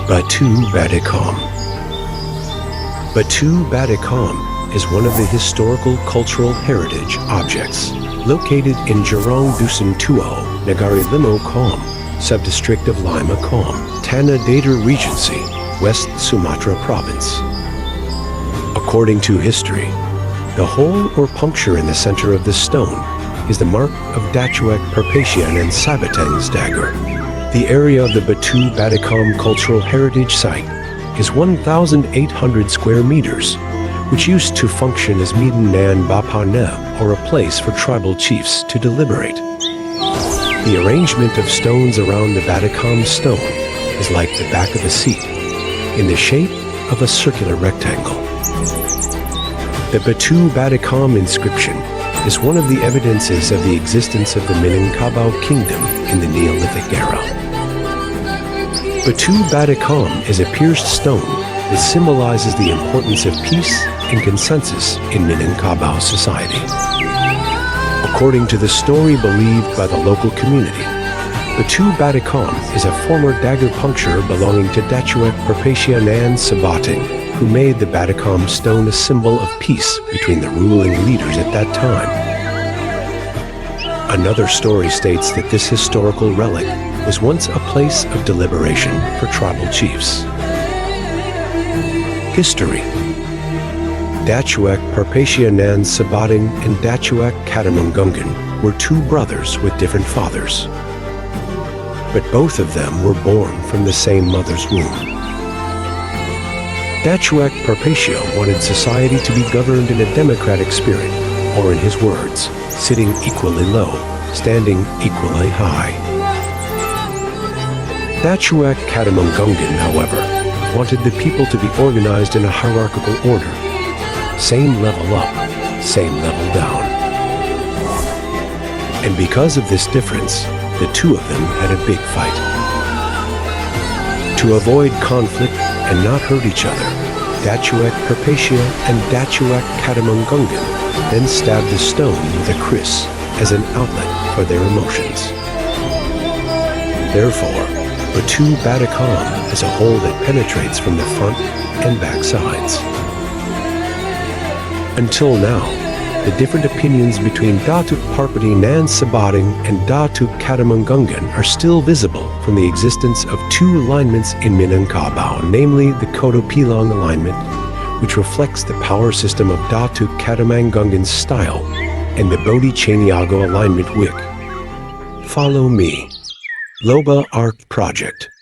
Batu Batikam. Batu Batikam is one of the historical cultural heritage objects located in Jorong Dusun Tuo, Nagari Lima Kaum, subdistrict of Lima Kaum, Tanah Datar Regency, West Sumatra Province. According to history, the hole or puncture in the center of the stone is the mark of Dachuek Perpetian and Sabateng's dagger. The area of the Batu Batikam Cultural Heritage Site is 1,800 square meters, which used to function as Midan Bapane, or a place for tribal chiefs to deliberate. The arrangement of stones around the Batikam stone is like the back of a seat, in the shape of a circular rectangle. The Batu Batikam inscription is one of the evidences of the existence of the Minangkabau kingdom in the Neolithic era. Batu Batikam is a pierced stone that symbolizes the importance of peace and consensus in Minangkabau society. According to the story believed by the local community, Batu Batikam is a former dagger puncture belonging to Dachuek Perpetian and Sabateng, who made the Batikam stone a symbol of peace between the ruling leaders at that time. Another story states that this historical relic was once a place of deliberation for tribal chiefs. History. Dachuek Perpetianan Sabateng and Dachuek Katamungungan were two brothers with different fathers, but both of them were born from the same mother's womb. Dachuek Perpetia wanted society to be governed in a democratic spirit, or in his words, sitting equally low, standing equally high. Dachuek Katamungungan, however, wanted the people to be organized in a hierarchical order, same level up, same level down. And because of this difference, the two of them had a big fight. To avoid conflict and not hurt each other, Dachuek Perpetia and Dachuek Katamungungan then stabbed the stone with a kris as an outlet for their emotions. Therefore, Batu Batikam is a hole that penetrates from the front and back sides. Until now, the different opinions between Datuk Parpati Nan Sabateng and Datuk Katamungungan are still visible from the existence of two alignments in Minangkabau, namely the Kodopilang alignment, which reflects the power system of Datuk Katamungungan's style, and the Bodhi Chaniago alignment wick. Follow me. Loba Art Project.